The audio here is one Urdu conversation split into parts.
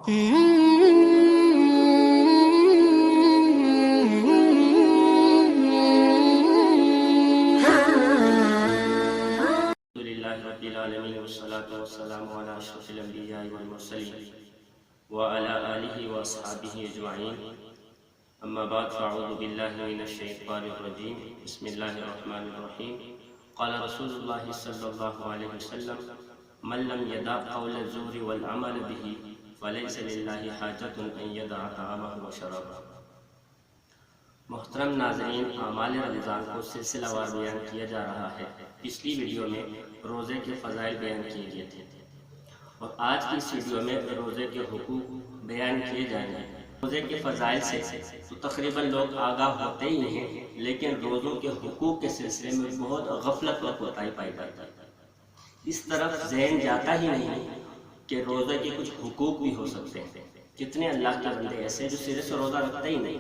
رب العالمین والصلاة والسلام علی اشرف الانبیاء والمرسلین وعلی آلہ واصحابہ اجمعین اما بعد فاعوذ باللہ من الشیطان الرجیم بسم اللہ الرحمن الرحیم قال رسول اللہ صلی اللہ علیہ وسلم من لم يدع قول الزور والعمل به فلیس للہ حاجۃ ان یدع طعامہ وشرابہ۔ محترم ناظرین، اعمال رمضان کو سلسلہ وار بیان کیا جا رہا ہے۔ پچھلی ویڈیو میں روزے کے فضائل بیان کیے گئے تھے اور آج کی اس ویڈیو میں روزے کے حقوق بیان کیے جائیں گے۔ روزے کے فضائل سے تو تقریباً لوگ آگاہ ہوتے ہی ہیں، لیکن روزوں کے حقوق کے سلسلے میں بہت غفلت اور کوتاہی پائی جاتی ہے۔ اس طرف ذہن جاتا ہی نہیں کہ روزے کے کچھ حقوق بھی ہو سکتے ہیں۔ کتنے اللہ کے بندے ایسے جو سرے سے روزہ رکھتے ہی نہیں،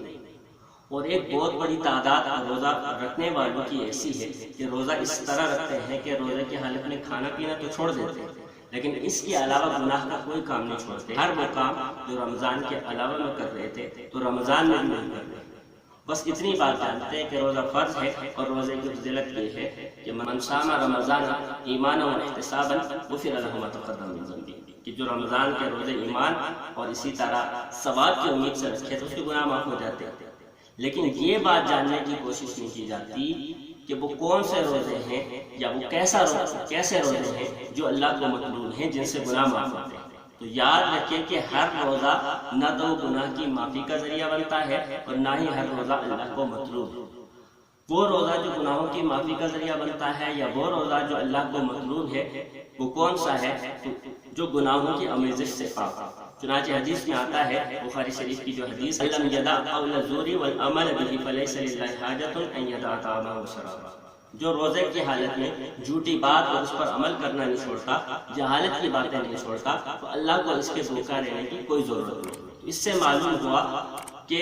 اور ایک بہت بڑی تعداد روزہ رکھنے والوں کی ایسی ہے کہ روزہ اس طرح رکھتے ہیں کہ روزے کی حالت میں کھانا پینا تو چھوڑ دیتے ہیں، لیکن اس کے علاوہ گناہ کا کوئی کام نہیں چھوڑتے۔ ہر وہ کام جو رمضان کے علاوہ میں کر رہے تھے تو رمضان میں بھی نہیں کر رہے۔ بس اتنی بات جانتے ہیں کہ روزہ فرض ہے، اور روزے کی فضیلت یہ ہے کہ من صام رمضان ایمانا واحتسابا غفر له ما تقدم من ذنبه، کہ جو رمضان کے روزے ایمان اور اسی طرح ثواب کی امید سے رکھے تو اس کے گناہ معاف ہو جاتے ہیں۔ لیکن یہ بات جاننے کی کوشش نہیں کی جاتی کہ وہ کون سے روزے ہیں یا وہ کیسے روزے ہیں جو اللہ کو مطلوب ہیں، جن سے گناہ معاف ہوتے ہیں۔ تو یاد رکھیں کہ ہر روزہ نہ تو گناہ کی معافی کا ذریعہ بنتا ہے اور نہ ہی ہر روزہ اللہ کو مطلوب۔ وہ روزہ جو گناہوں کی معافی کا ذریعہ بنتا ہے یا وہ روزہ جو اللہ کو مطلوب ہے، وہ کون سا ہے؟ جو گناہوں کی آمیزش سے پاک۔ چنانچہ حدیث میں آتا ہے، بخاری شریف کی جو حدیث، لم یدع قول الزور والعمل به فلیس للہ حاجۃ ان یدع طعامہ وشرابہ، جو روزے کی حالت میں جھوٹی بات اور اس پر عمل کرنا نہیں چھوڑتا، جہالت کی باتیں نہیں چھوڑتا، تو اللہ کو اس کے بھوکا رہنے کی کوئی ضرورت نہیں۔ اس سے معلوم ہوا کہ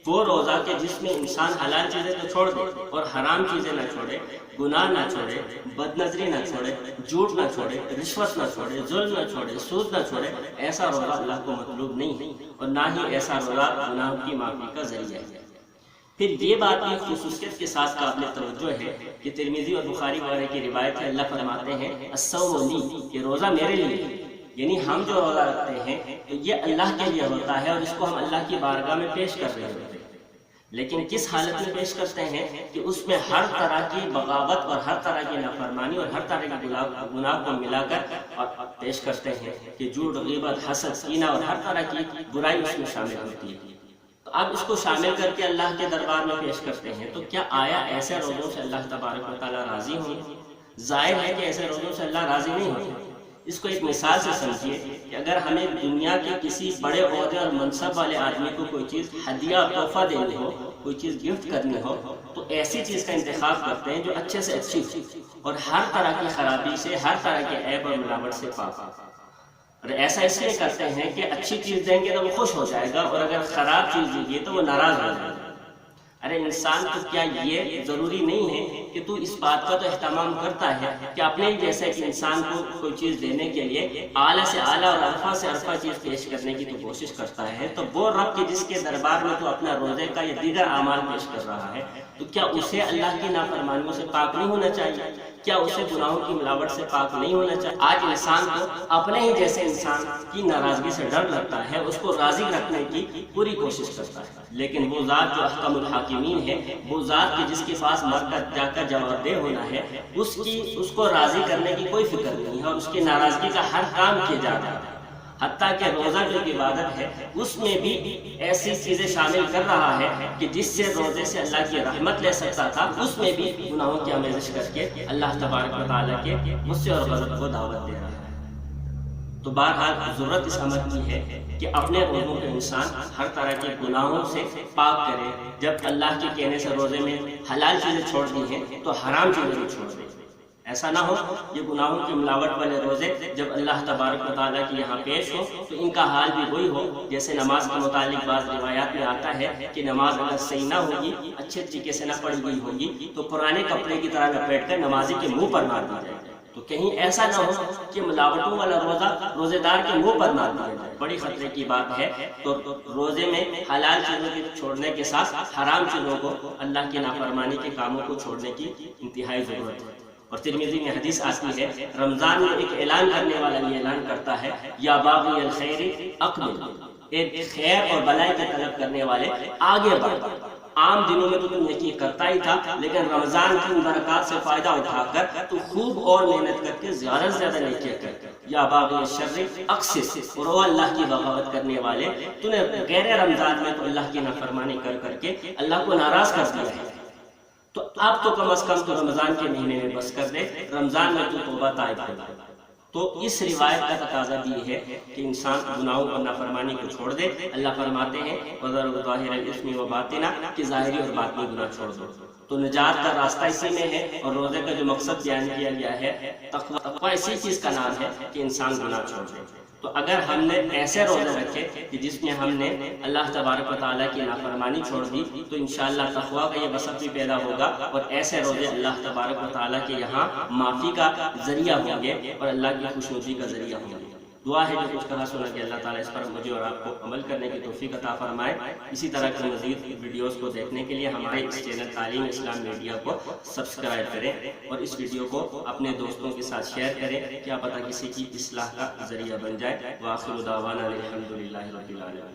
وہ روزہ کہ جس میں انسان حلال چیزیں تو چھوڑ دے اور حرام چیزیں نہ چھوڑے، گناہ نہ چھوڑے، بد نظری نہ چھوڑے، جھوٹ نہ چھوڑے، رشوت نہ چھوڑے، ظلم نہ چھوڑے، سود نہ چھوڑے، ایسا روزہ اللہ کو مطلوب نہیں ہے، اور نہ ہی ایسا روزہ گناہوں کی معافی کا ذریعہ ہے۔ پھر یہ بات بھی خصوصیت کے ساتھ قابل توجہ ہے کہ ترمذی اور بخاری وغیرہ کی روایت ہے، اللہ فرماتے ہیں الصوم لی، کہ روزہ میرے لیے ہے، یعنی ہم جو روزہ رکھتے ہیں تو یہ اللہ کے لیے ہوتا ہے اور اس کو ہم اللہ کی بارگاہ میں پیش کر رہے ہوتے ہیں۔ لیکن کس حالت میں پیش کرتے ہیں کہ اس میں ہر طرح کی بغاوت اور ہر طرح کی نافرمانی اور ہر طرح کی گناہ کو ملا کر اور پیش کرتے ہیں کہ جھوٹ، غیبت، حسد، کینہ اور ہر طرح کی برائی اس میں شامل ہوتی ہے۔ تو اب اس کو شامل کر کے اللہ کے دربار میں پیش کرتے ہیں، تو کیا آیا ایسے روزوں سے اللہ تبارک و تعالیٰ راضی ہوں؟ ظاہر ہے کہ ایسے روزوں سے اللہ راضی نہیں ہوتے۔ اس کو ایک مثال سے سمجھیے کہ اگر ہمیں دنیا کے کسی بڑے عہدے اور منصب والے آدمی کو کوئی چیز ہدیہ اور تحفہ دینی ہو، کوئی چیز گفٹ کرنی ہو، تو ایسی چیز کا انتخاب کرتے ہیں جو اچھے سے اچھی ہو اور ہر طرح کی خرابی سے، ہر طرح کے عیب اور ملاوٹ سے پاک۔ اور ایسا اس لیے کرتے ہیں کہ اچھی چیز دیں گے تو وہ خوش ہو جائے گا، اور اگر خراب چیز دیں گے تو وہ ناراض ہو جائے گا۔ ارے انسان کو کیا یہ ضروری نہیں ہے کہ تو اس بات کا تو اہتمام کرتا ہے کہ اپنے جیسے کہ انسان کو کوئی چیز دینے کے لیے اعلیٰ سے اعلیٰ اور ارفع سے ارفع چیز پیش کرنے کی تو کوشش کرتا ہے، تو وہ رب کے جس کے دربار میں تو اپنا روزے کا یا دیگر اعمال پیش کر رہا ہے، تو کیا اسے اللہ کی نافرمانیوں سے پاک نہیں ہونا چاہیے؟ کیا اسے گناہوں کی ملاوٹ سے پاک نہیں ہونا چاہیے؟ آج انسان کو اپنے ہی جیسے انسان کی ناراضگی سے ڈر لگتا ہے، اس کو راضی رکھنے کی پوری کوشش کرتا ہے، لیکن وہ ذات جو احکم الحاکمین ہے، وہ ذات کی جس کے پاس مر کر جا کر جواب دہ ہونا ہے، اس کو راضی کرنے کی کوئی فکر نہیں ہے، اور اس کی ناراضگی کا ہر کام کیا جاتا ہے۔ حتیٰ کہ روزہ جو عبادت ہے اس میں بھی ایسی چیزیں شامل کر رہا ہے کہ جس سے روزے سے اللہ کی رحمت لے سکتا تھا، اس میں بھی گناہوں کی آمیزش کر کے اللہ تبارک و تعالیٰ کے غصے اور غضب کو دعوت دے رہا ہے۔ تو بہرحال ضرورت اس امر کی ہے کہ اپنے روزوں کو انسان ہر طرح کے گناہوں سے پاک کرے۔ جب اللہ کے کہنے سے روزے میں حلال چیزیں چھوڑ دی ہیں تو حرام چیزیں بھی چھوڑ دیں۔ ایسا نہ ہو یہ گناہوں کی ملاوٹ والے روزے جب اللہ تبارک و تعالیٰ کی یہاں پیش ہو تو ان کا حال بھی وہی ہو جیسے نماز کے متعلق بعض روایات میں آتا ہے کہ نماز اگر صحیح نہ ہوگی، اچھے طریقے سے نہ پڑھی گئی ہوگی، تو پرانے کپڑے کی طرح لپیٹ کر نمازی کے منہ پر مار دی جائے گی۔ تو کہیں ایسا نہ ہو کہ ملاوٹوں والا روزہ روزے دار کے منہ پر مار دیا جائے، بڑی خطرے کی بات ہے۔ تو روزے میں حلال چیزوں کے چھوڑنے کے ساتھ حرام چیزوں کو، اللہ کی نافرمانی کے کاموں کو چھوڑنے کی انتہائی ضرورت ہے۔ اور ترمذی میں حدیث آتی ہے، رمضان میں ایک اعلان کرنے والا یہ اعلان کرتا ہے، یا باغی الخیر اقبل، ایک خیر اور بلائی کی طلب کرنے والے آگے بڑھ۔ عام دنوں میں تو تم نیکی کرتا ہی تھا، لیکن رمضان کی برکات سے فائدہ اٹھا کر تو خوب اور محنت کر کے زیادہ سے زیادہ نیکیاں کر۔ یا باغی الشر اقصر، اور وہ اللہ کی بغاوت کرنے والے، تو نے غیر رمضان میں تو اللہ کی نافرمانی کر کر کے اللہ کو ناراض کر دیا ہے، تو اب تو کم از کم تو رمضان کے مہینے میں بس کر دے، رمضان میں تو توبہ طائب ہو جائے۔ تو اس روایت کا تقاضا بھی ہے کہ انسان گناہوں اور نافرمانی کو چھوڑ دے۔ اللہ فرماتے ہیں وَذَرُوا ظَاهِرَ الْإِثْمِ وَبَاطِنَهُ، کہ ظاہری اور باطنی گناہ چھوڑ دو۔ تو نجات کا راستہ اسی میں ہے، اور روزے کا جو مقصد بیان کیا گیا ہے، تقویٰ اسی چیز کا نام ہے کہ انسان گناہ چھوڑ دے۔ تو اگر ہم نے ایسے روزے رکھے کہ جس میں ہم نے اللہ تبارک و تعالیٰ کی نافرمانی چھوڑ دی، تو انشاءاللہ تقویٰ کا یہ وصف بھی پیدا ہوگا، اور ایسے روزے اللہ تبارک و تعالیٰ کے یہاں معافی کا ذریعہ ہوں گے اور اللہ کی خوشنودی کا ذریعہ ہوں گے۔ دعا ہے جو کچھ کہا سنا کہ اللہ تعالیٰ اس پر مجھے اور آپ کو عمل کرنے کی توفیق عطا فرمائے۔ اسی طرح کی مزید ویڈیوز کو دیکھنے کے لیے ہمارے اس چینل تعلیم اسلام میڈیا کو سبسکرائب کریں، اور اس ویڈیو کو اپنے دوستوں کے ساتھ شیئر کریں، کیا پتہ کسی کی اصلاح کا ذریعہ بن جائے۔ وآخر دعوانا الحمدللہ رب العالمین۔